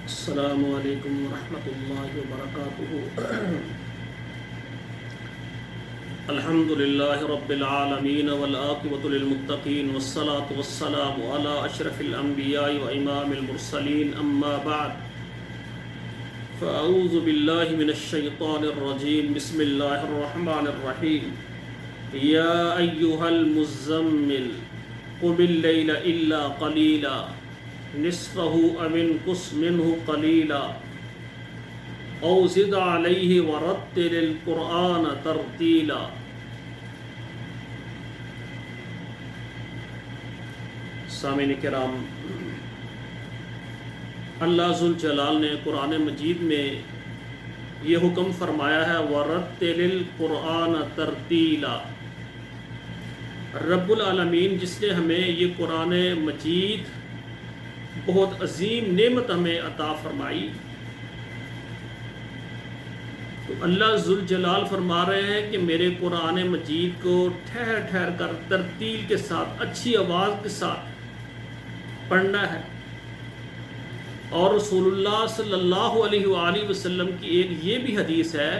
السلام علیکم ورحمۃ اللہ وبرکاتہ۔ الحمد للہ رب العالمین والعاقبۃ للمتقین والصلاة والسلام علی اشرف الانبیاء وامام المرسلین، اما بعد فاعوذ باللہ من الشیطان الرجیم، بسم اللہ الرحمن الرحیم۔ یا ایہا المزمل قم اللیل الا قلیلا نصفه او انقص منه قلیلا او زد علیہ ورتل القرآن ترتیلا۔ سامعین کرام، اللہ ذوالجلال نے قرآن مجید میں یہ حکم فرمایا ہے ورتل القرآن ترتیلا۔ رب العالمین جس نے ہمیں یہ قرآن مجید بہت عظیم نعمت ہمیں عطا فرمائی، تو اللہ ذوالجلال فرما رہے ہیں کہ میرے قرآن مجید کو ٹھہر ٹھہر کر ترتیل کے ساتھ، اچھی آواز کے ساتھ پڑھنا ہے۔ اور رسول اللہ صلی اللہ علیہ وآلہ وسلم کی ایک یہ بھی حدیث ہے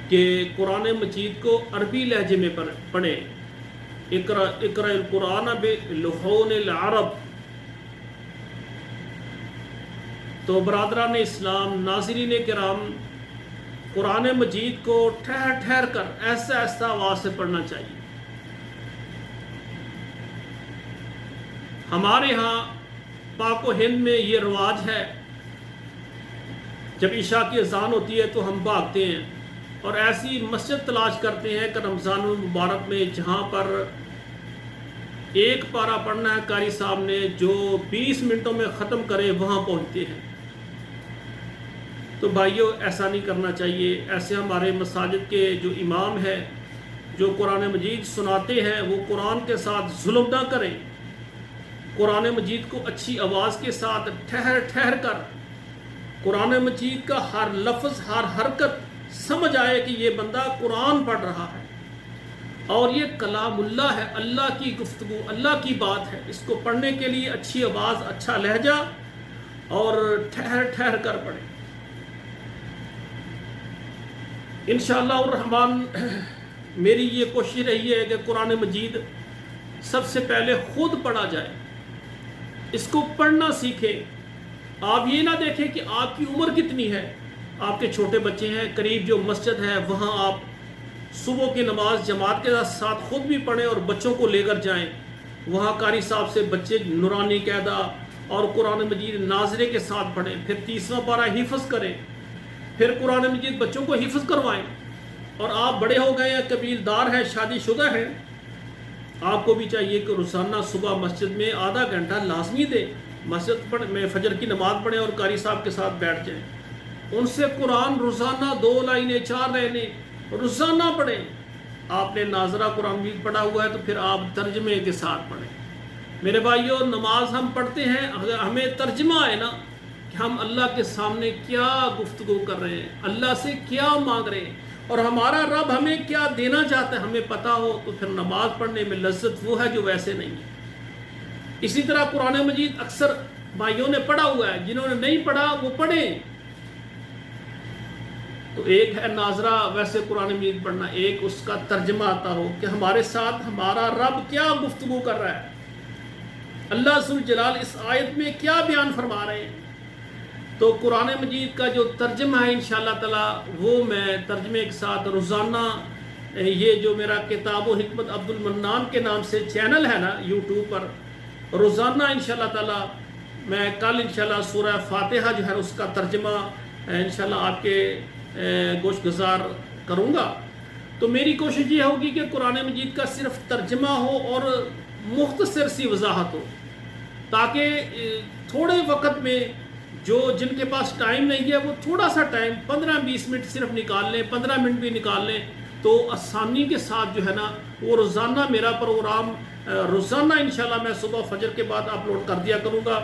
کہ قرآن مجید کو عربی لہجے میں پڑھیں، اقرأ القرآن بلحون العرب۔ تو برادران اسلام، ناظرین کرام، قرآن مجید کو ٹھہر ٹھہر کر ایسا ایسا آواز سے پڑھنا چاہیے۔ ہمارے ہاں پاک و ہند میں یہ رواج ہے، جب عشاء کی اذان ہوتی ہے تو ہم بھاگتے ہیں اور ایسی مسجد تلاش کرتے ہیں کہ رمضان المبارک میں جہاں پر ایک پارہ پڑھنا ہے قاری صاحب نے، جو 20 منٹوں میں ختم کرے، وہاں پہنچتے ہیں۔ تو بھائیو، ایسا نہیں کرنا چاہیے۔ ایسے ہمارے مساجد کے جو امام ہیں، جو قرآن مجید سناتے ہیں، وہ قرآن کے ساتھ ظلم نہ کریں۔ قرآن مجید کو اچھی آواز کے ساتھ ٹھہر ٹھہر کر قرآن مجید کا ہر لفظ، ہر حرکت سمجھ آئے کہ یہ بندہ قرآن پڑھ رہا ہے اور یہ کلام اللہ ہے، اللہ کی گفتگو، اللہ کی بات ہے۔ اس کو پڑھنے کے لیے اچھی آواز، اچھا لہجہ اور ٹھہر ٹھہر کر پڑھیں۔ انشاءاللہ الرحمن میری یہ کوشش رہی ہے کہ قرآن مجید سب سے پہلے خود پڑھا جائے، اس کو پڑھنا سیکھیں۔ آپ یہ نہ دیکھیں کہ آپ کی عمر کتنی ہے، آپ کے چھوٹے بچے ہیں، قریب جو مسجد ہے وہاں آپ صبح کی نماز جماعت کے ساتھ خود بھی پڑھیں اور بچوں کو لے کر جائیں، وہاں قاری صاحب سے بچے نورانی قاعدہ اور قرآن مجید ناظرے کے ساتھ پڑھیں، پھر 30واں پارہ حفظ کریں، پھر قرآن مجید بچوں کو حفظ کروائیں۔ اور آپ بڑے ہو گئے ہیں، قبیلدار ہیں، شادی شدہ ہیں، آپ کو بھی چاہیے کہ روزانہ صبح مسجد میں آدھا گھنٹہ لازمی دیں، مسجد میں فجر کی نماز پڑھیں اور قاری صاحب کے ساتھ بیٹھ جائیں، ان سے قرآن روزانہ 2 لائنیں 4 لائنیں روزانہ پڑھیں۔ آپ نے ناظرہ قرآن مجید پڑھا ہوا ہے تو پھر آپ ترجمے کے ساتھ پڑھیں۔ میرے بھائیو، نماز ہم پڑھتے ہیں، اگر ہمیں ترجمہ ہے نا کہ ہم اللہ کے سامنے کیا گفتگو کر رہے ہیں، اللہ سے کیا مانگ رہے ہیں اور ہمارا رب ہمیں کیا دینا چاہتا ہے، ہمیں پتہ ہو، تو پھر نماز پڑھنے میں لذت وہ ہے جو ویسے نہیں ہے۔ اسی طرح قرآن مجید اکثر بھائیوں نے پڑھا ہوا ہے، جنہوں نے نہیں پڑھا وہ پڑھیں۔ تو ایک ہے ناظرہ ویسے قرآن مجید پڑھنا، ایک اس کا ترجمہ آتا ہو کہ ہمارے ساتھ ہمارا رب کیا گفتگو کر رہا ہے، اللہ ذوالجلال اس آیت میں کیا بیان فرما رہے ہیں۔ تو قرآن مجید کا جو ترجمہ ہے انشاءاللہ تعالی، وہ میں ترجمے کے ساتھ روزانہ، یہ جو میرا کتاب و حکمت عبد المنان کے نام سے چینل ہے نا یوٹیوب پر، روزانہ انشاءاللہ تعالی میں کل انشاءاللہ سورہ فاتحہ جو ہے اس کا ترجمہ انشاءاللہ آپ کے گوش گزار کروں گا۔ تو میری کوشش یہ ہوگی کہ قرآن مجید کا صرف ترجمہ ہو اور مختصر سی وضاحت ہو، تاکہ تھوڑے وقت میں جن کے پاس ٹائم نہیں ہے وہ تھوڑا سا ٹائم 15-20 منٹ صرف نکال لیں، 15 منٹ بھی نکال لیں، تو آسانی کے ساتھ جو ہے نا وہ روزانہ میرا پروگرام روزانہ انشاءاللہ میں صبح فجر کے بعد اپلوڈ کر دیا کروں گا۔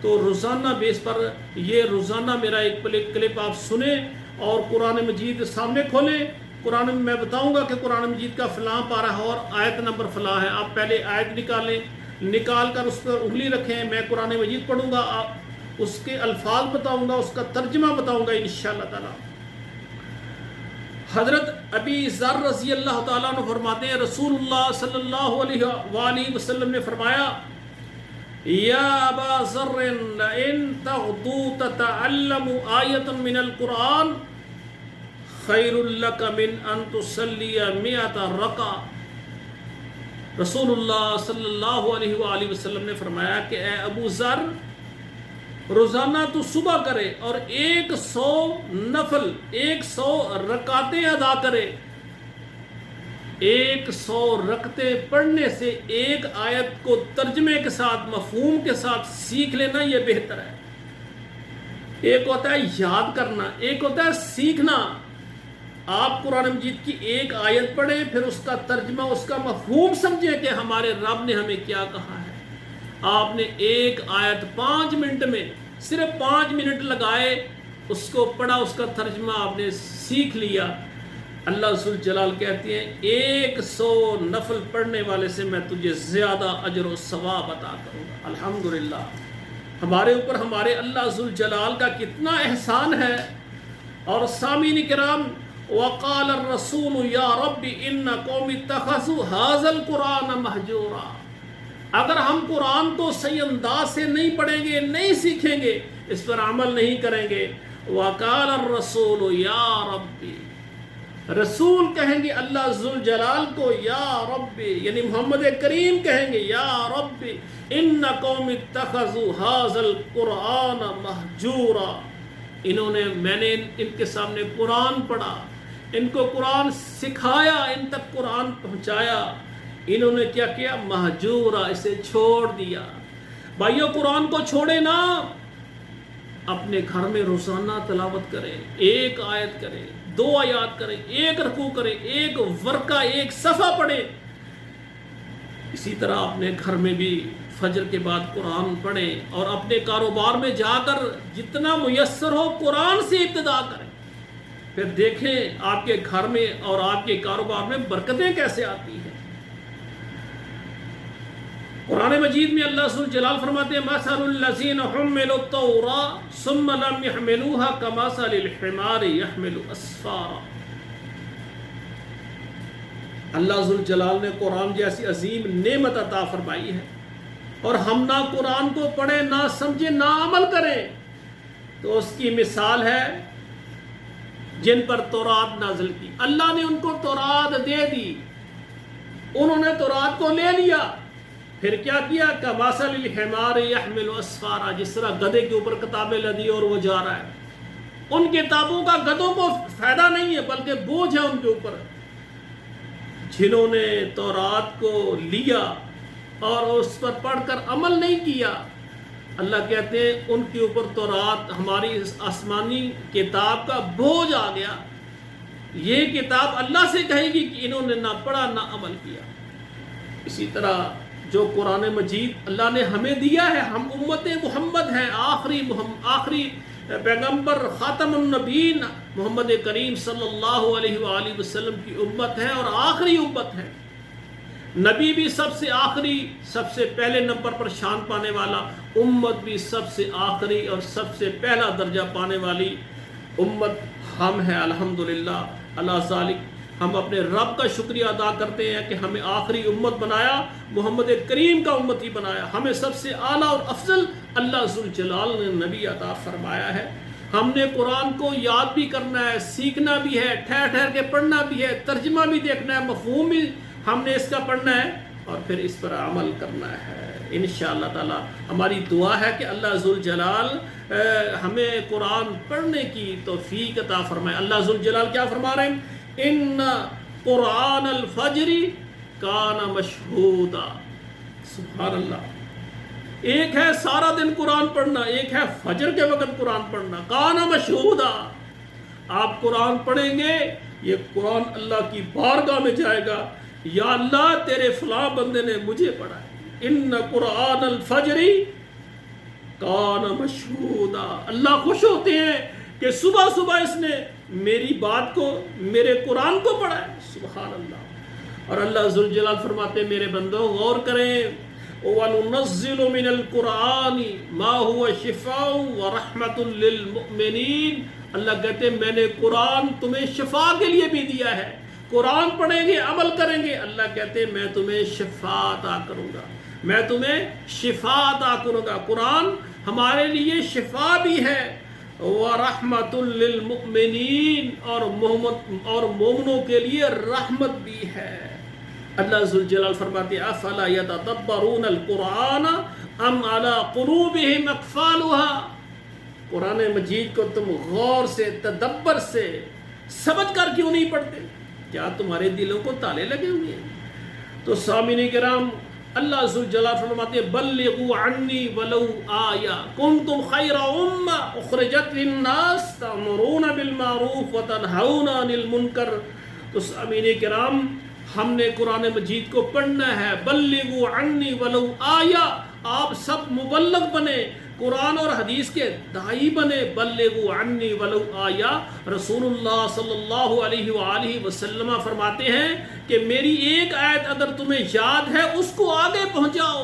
تو روزانہ بیس پر یہ روزانہ میرا ایک کلپ آپ سنیں اور قرآن مجید سامنے کھولیں، قرآن میں میں بتاؤں گا کہ قرآن مجید کا فلاں پارہ اور آیت نمبر فلاں ہے، آپ پہلے آیت نکالیں، نکال کر اس پر انگلی رکھیں، میں قرآن مجید پڑھوں گا، اس کے الفاظ بتاؤں گا، اس کا ترجمہ بتاؤں گا انشاءاللہ تعالی۔ حضرت ابی ذر رضی اللہ تعالیٰ عنہ فرماتے ہیں رسول اللہ صلی اللہ علیہ وآلہ وسلم نے فرمایا یا ابا ذر لئن تغدو تتعلم آیتا من القرآن خیر لک من ان تصلی 100 رکعہ۔ رسول اللہ صلی اللہ علیہ وآلہ وسلم نے فرمایا کہ اے ابو ذر، روزانہ تو صبح کرے اور 100 نفل 100 رکعتیں ادا کرے۔ 100 رکعتیں پڑھنے سے ایک آیت کو ترجمے کے ساتھ مفہوم کے ساتھ سیکھ لینا یہ بہتر ہے۔ ایک ہوتا ہے یاد کرنا، ایک ہوتا ہے سیکھنا۔ آپ قرآن مجید کی ایک آیت پڑھیں، پھر اس کا ترجمہ، اس کا مفہوم سمجھیں کہ ہمارے رب نے ہمیں کیا کہا ہے۔ آپ نے ایک آیت 5 منٹ میں صرف 5 منٹ لگائے، اس کو پڑھا، اس کا ترجمہ آپ نے سیکھ لیا۔ اللہ ذوالجلال کہتے ہیں 100 نفل پڑھنے والے سے میں تجھے زیادہ اجر و ثواب عطا کروں گا۔ الحمدللہ ہمارے اوپر ہمارے اللہ ذوالجلال کا کتنا احسان ہے۔ اور سامعین کرام، وقال الرسول یا رب ان قوم اتخذوا هذا القرآن مہجورا۔ اگر ہم قرآن کو صحیح انداز سے نہیں پڑھیں گے، نہیں سیکھیں گے، اس پر عمل نہیں کریں گے، وقال الرسول یا ربی، رسول کہیں گے اللہ ذوالجلال کو یا ربی، یعنی محمد کریم کہیں گے یا ربی ان قوم اتخذوا هذا القرآن مہجورا۔ میں نے ان کے سامنے قرآن پڑھا، ان کو قرآن سکھایا، ان تک قرآن پہنچایا، انہوں نے کیا کیا؟ مہجورا، اسے چھوڑ دیا۔ بھائیو قرآن کو چھوڑے نہ، اپنے گھر میں روزانہ تلاوت کریں، ایک آیت کریں، 2 آیات کریں، 1 رکوع کریں، 1 ورقہ، 1 صفحہ پڑھیں۔ اسی طرح اپنے گھر میں بھی فجر کے بعد قرآن پڑھیں، اور اپنے کاروبار میں جا کر جتنا میسر ہو قرآن سے ابتدا کریں، پھر دیکھیں آپ کے گھر میں اور آپ کے کاروبار میں برکتیں کیسے آتی ہیں۔ قرآن مجید میں اللہ ذوالجلال فرماتے ہیں مثل الذین حملوا التوراۃ ثم لم يحملوها كمثل الحمار يحمل اسفارا۔ اللہ ذوالجلال نے قرآن جیسی عظیم نعمت عطا فرمائی ہے، اور ہم نہ قرآن کو پڑھیں، نہ سمجھیں، نہ عمل کریں، تو اس کی مثال ہے جن پر تورات نازل کی۔ اللہ نے ان کو تورات دے دی، انہوں نے تورات کو لے لیا، پھر کیا کیا؟ کمثل الحمار یحمل اسفارا، جس طرح گدھے کے اوپر کتابیں لدی اور وہ جا رہا ہے۔ ان کتابوں کا گدھوں کو فائدہ نہیں ہے، بلکہ بوجھ ہے ان کے اوپر۔ جنہوں نے تورات کو لیا اور اس پر پڑھ کر عمل نہیں کیا، اللہ کہتے ہیں ان کے اوپر تورات، ہماری آسمانی کتاب کا بوجھ آ گیا۔ یہ کتاب اللہ سے کہے گی کہ انہوں نے نہ پڑھا نہ عمل کیا۔ اسی طرح جو قرآن مجید اللہ نے ہمیں دیا ہے، ہم امت محمد ہیں، آخری پیغمبر خاتم النبیین محمد کریم صلی اللہ علیہ وآلہ وسلم کی امت ہے، اور آخری امت ہے۔ نبی بھی سب سے آخری، سب سے پہلے نمبر پر شان پانے والا، امت بھی سب سے آخری اور سب سے پہلا درجہ پانے والی امت ہم ہیں۔ الحمدللہ اللہ ذالک، ہم اپنے رب کا شکریہ ادا کرتے ہیں کہ ہمیں آخری امت بنایا، محمد کریم کا امتی بنایا، ہمیں سب سے اعلیٰ اور افضل اللہ ذوالجلال نے نبی عطا فرمایا ہے۔ ہم نے قرآن کو یاد بھی کرنا ہے، سیکھنا بھی ہے، ٹھہر ٹھہر کے پڑھنا بھی ہے، ترجمہ بھی دیکھنا ہے، مفہوم بھی ہم نے اس کا پڑھنا ہے، اور پھر اس پر عمل کرنا ہے۔ انشاءاللہ تعالی ہماری دعا ہے کہ اللہ ذوالجلال ہمیں قرآن پڑھنے کی توفیق عطا فرمائے۔ اللہ ذوالجلال کیا فرما رہے ہیں؟ ان قرآن الفجر کان مشہودا۔ سبحان اللہ، ایک ہے سارا دن قرآن پڑھنا، ایک ہے فجر کے وقت قرآن پڑھنا۔ کان مشہودا، آپ قرآن پڑھیں گے، یہ قرآن اللہ کی بارگاہ میں جائے گا، یا اللہ تیرے فلاں بندے نے مجھے پڑھا ہے۔ ان قرآن الفجر کان مشہودا، اللہ خوش ہوتے ہیں کہ صبح صبح اس نے میری بات کو، میرے قرآن کو پڑھا ہے۔ سبحان اللہ۔ اور اللہ ذوالجلال فرماتے ہیں میرے بندو غور کریں، وَنُنَزِّلُ مِنَ الْقُرْآنِ مَا هُوَ شِفَاءٌ وَرَحْمَةٌ لِّلْمُؤْمِنِينَ، اللہ کہتے ہیں میں نے قرآن تمہیں شفا کے لیے بھی دیا ہے، قرآن پڑھیں گے عمل کریں گے، اللہ کہتے ہیں میں تمہیں شفا عطا کروں گا، میں تمہیں شفا عطا کروں گا۔ قرآن ہمارے لیے شفا بھی ہے، وَرَحْمَةٌ لِّلْمُؤْمِنِينَ اور مومنوں کے لیے رحمت بھی ہے۔ اللہ ذوالجلال فرماتے ہیں افلا یتدبرون القرآن ام علی قلوبہم اقفالها، قرآن مجید کو تم غور سے، تدبر سے سمجھ کر کیوں نہیں پڑھتے؟ کیا تمہارے دلوں کو تالے لگے ہوئے ہیں؟ تو سامعین کرام، اللہ ذوالجلال فرماتے ہیں بلغوا عنی ولو آیہ کنتم خیر امہ اخرجت للناس تأمرون بالمعروف وتنہون عن المنکر۔ تو سامعین کرام، ہم نے قرآن مجید کو پڑھنا ہے، بلغوا عنی ولو آیہ، آپ سب مبلغ بنے، قرآن اور حدیث کے داعی بنے، بلغوا عنی ولو آیہ۔ رسول اللہ صلی اللہ علیہ وآلہ وسلم فرماتے ہیں کہ میری ایک آیت اگر تمہیں یاد ہے اس کو آگے پہنچاؤ۔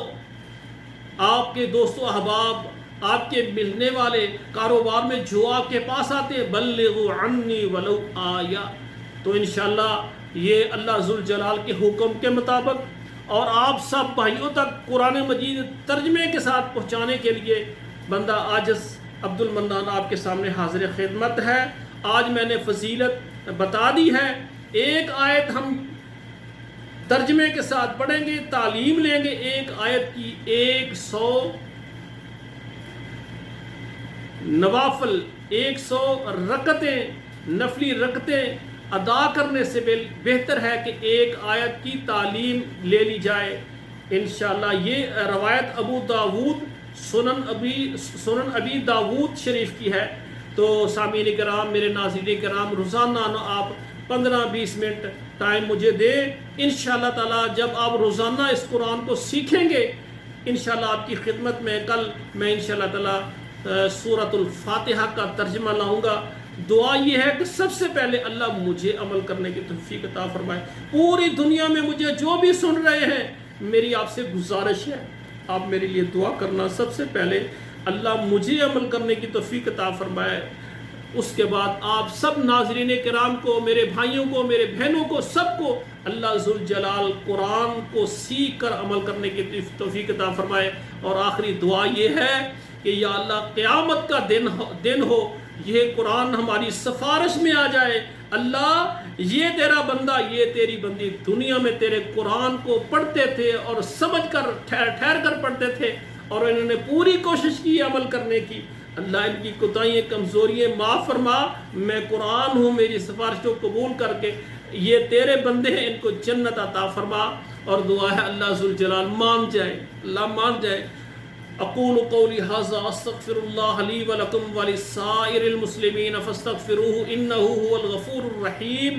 آپ کے دوست و احباب، آپ کے ملنے والے، کاروبار میں جو آپ کے پاس آتے ہیں، بلغوا عنی ولو آیہ۔ تو انشاءاللہ یہ اللہ ذوالجلال کے حکم کے مطابق اور آپ سب بھائیوں تک قرآن مجید ترجمے کے ساتھ پہنچانے کے لیے بندہ عاجز عبد المنان آپ کے سامنے حاضر خدمت ہے۔ آج میں نے فضیلت بتا دی ہے، ایک آیت ہم ترجمے کے ساتھ پڑھیں گے، تعلیم لیں گے، ایک آیت کی 100 نوافل، 100 رکعتیں، نفلی رکعتیں ادا کرنے سے بہتر ہے کہ ایک آیت کی تعلیم لے لی جائے انشاءاللہ۔ یہ روایت ابو داود سنن ابی داود شریف کی ہے۔ تو سامعین کرام، میرے ناظرین کرام، روزانہ آپ 15-20 منٹ ٹائم مجھے دیں انشاءاللہ تعالی۔ جب آپ روزانہ اس قرآن کو سیکھیں گے انشاءاللہ آپ کی خدمت میں کل میں انشاءاللہ تعالی سورۃ الفاتحہ کا ترجمہ لاؤں گا۔ دعا یہ ہے کہ سب سے پہلے اللہ مجھے عمل کرنے کی توفیق عطا فرمائے۔ پوری دنیا میں مجھے جو بھی سن رہے ہیں، میری آپ سے گزارش ہے، آپ میرے لیے دعا کرنا۔ سب سے پہلے اللہ مجھے عمل کرنے کی توفیق عطا فرمائے، اس کے بعد آپ سب ناظرین کرام کو، میرے بھائیوں کو، میرے بہنوں کو، سب کو اللہ ذوالجلال قرآن کو سیکھ کر عمل کرنے کی توفیق عطا فرمائے۔ اور آخری دعا یہ ہے کہ یا اللہ قیامت کا دن ہو، یہ قرآن ہماری سفارش میں آ جائے، اللہ یہ تیرا بندہ، یہ تیری بندی دنیا میں تیرے قرآن کو پڑھتے تھے اور سمجھ کر ٹھہر کر پڑھتے تھے اور انہوں نے پوری کوشش کی عمل کرنے کی۔ اللہ ان کی کوتاہیاں، کمزوریاں معاف فرما، میں قرآن ہوں، میری سفارش کو قبول کر کے یہ تیرے بندے ہیں، ان کو جنت عطا فرما۔ اور دعا ہے اللہ ذوالجلال مان جائے، اللہ مان جائے۔ اقول قولی ھذا استغفر اللہ لی ولکم ولسائر المسلمین فاستغفروہ انہ هو الغفور الرحیم۔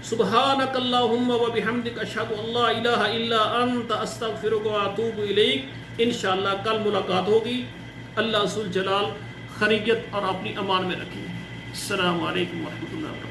سبحانک اللہم وبحمدک اشہد ان لا الہ الا انت استغفرک واتوب الیک۔ انشاءاللہ کل ملاقات ہوگی۔ اللہ ذوالجلال خیریت اور اپنی امان میں رکھیں۔ السلام علیکم ورحمۃ اللہ وبرکاتہ۔